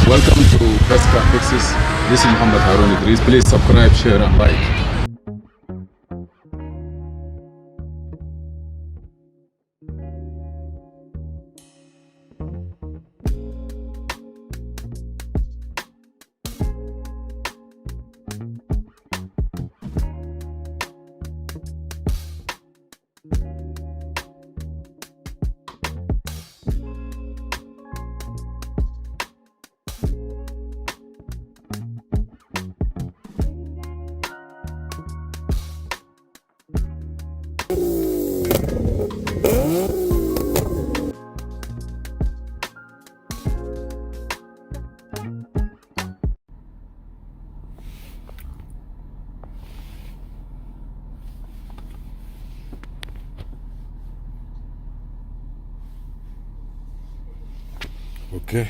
Welcome to CASHAPP Fixes. This is Mohamed Harun Idris. Please subscribe, share and like. Okay.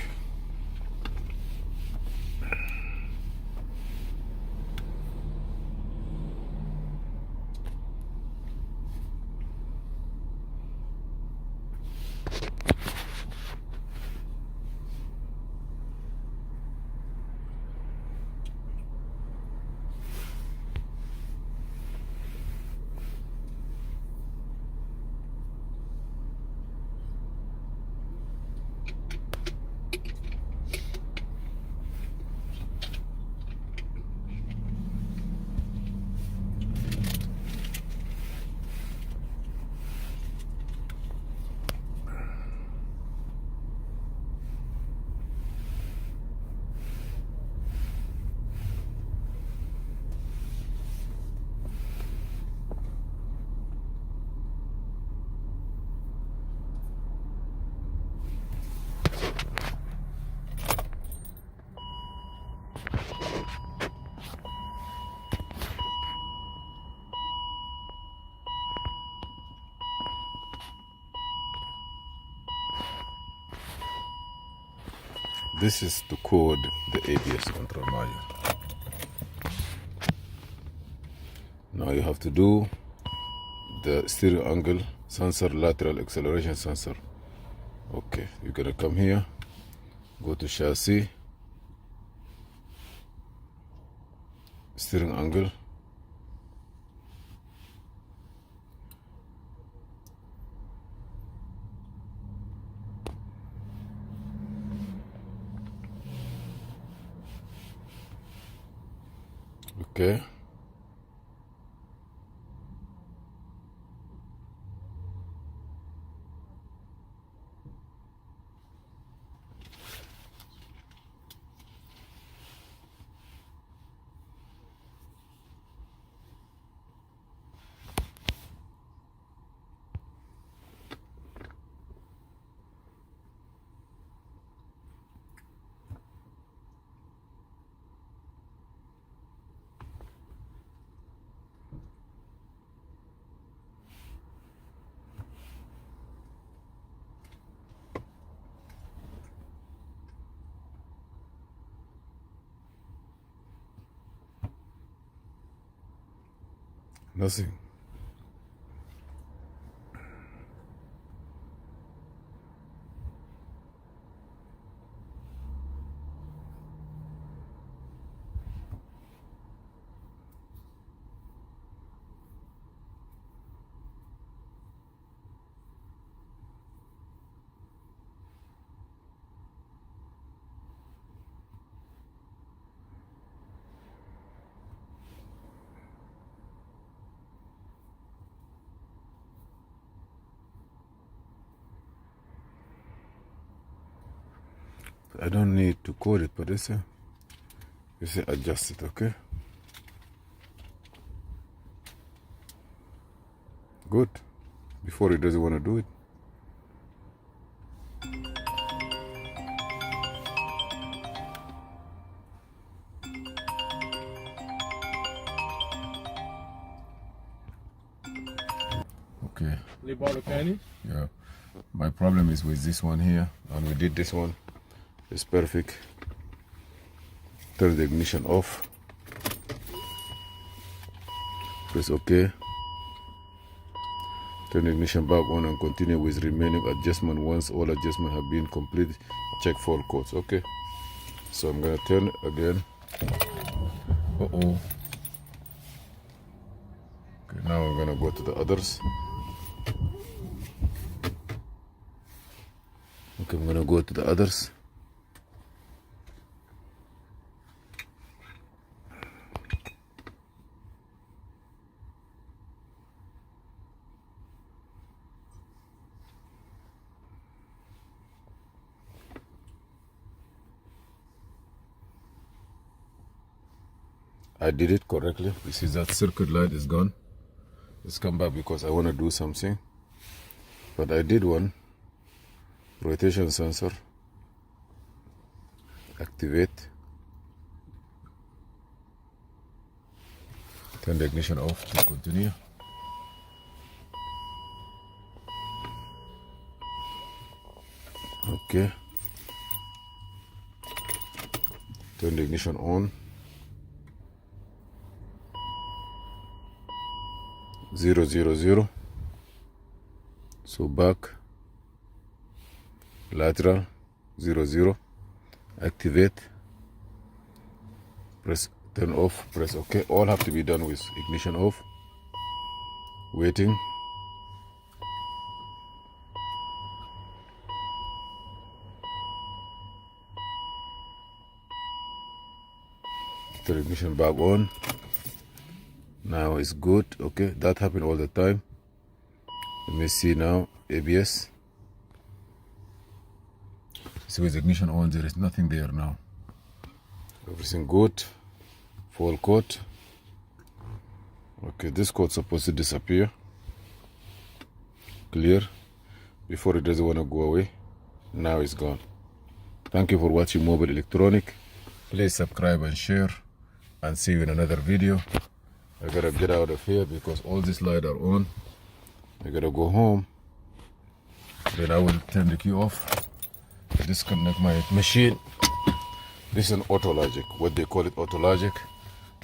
This is to code the ABS control module. Now you have to do the steering angle sensor, lateral acceleration sensor. Okay, you're gonna come here, go to chassis, steering angle, okay. Nothing. I don't need to code it, but this you say adjust it, okay? Good. Before he doesn't want to do it. Okay. Yeah. My problem is with this one here, and we did this one. It's perfect. Turn the ignition off. Press OK. Turn the ignition back on and continue with remaining adjustment. Once all adjustments have been completed, check for codes. Okay. So I'm gonna turn again. Okay, now I'm gonna go to the others. Okay, I'm gonna go to the others. I did it correctly. You see that circuit light is gone. It's come back because I want to do something. But I did one. Rotation sensor. Activate. Turn the ignition off to continue. Okay. Turn the ignition on. 000. So back, lateral, 00. Activate. Press turn off. Press OK. All have to be done with ignition off. Waiting. Turn ignition back on. Now it's good. Okay, that happened all the time. Let me see now. ABS. See, with ignition on, there is nothing there now. Everything good. Full coat. Okay, this coat's supposed to disappear. Clear. Before it doesn't want to go away. Now it's gone. Thank you for watching Mobile Electronic. Please subscribe and share. And see you in another video. I gotta get out of here because all these lights are on. I gotta go home. Then I will turn the key off. Disconnect my machine. This is an auto logic, what they call it, auto logic.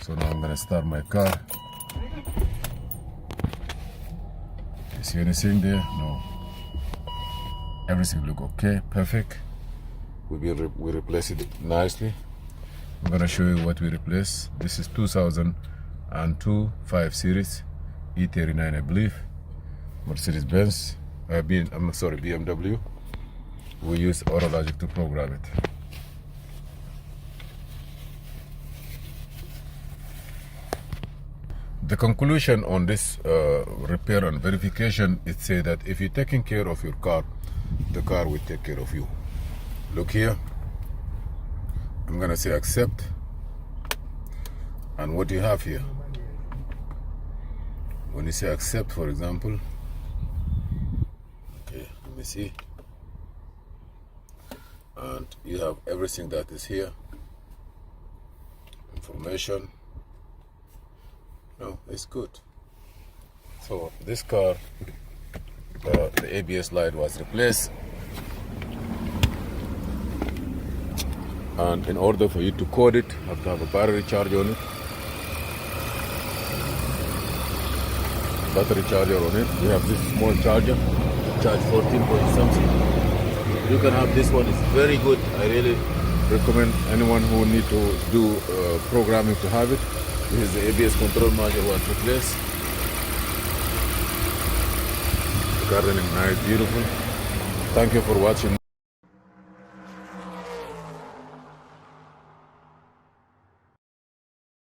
So now I'm gonna start my car. You see anything there? No. Everything look okay, perfect. We replace it nicely. I'm gonna show you what we replace. This is 2002 5 Series E39, I believe. Mercedes-Benz. BMW. We use AutoLogic to program it. The conclusion on this repair and verification, it says that if you're taking care of your car, the car will take care of you. Look here. I'm gonna say accept. And what do you have here? When you say accept, for example, okay, let me see. And you have everything that is here. Information. No, it's good. So this car, the ABS light was replaced. And in order for you to code it, you have to have a battery charge on it. Battery charger on it. We have this small charger, charge 14 point something. You can have this one, it's very good. I really recommend anyone who need to do programming to have it. This is the ABS control module was replaced. The car running nice, beautiful. Thank you for watching.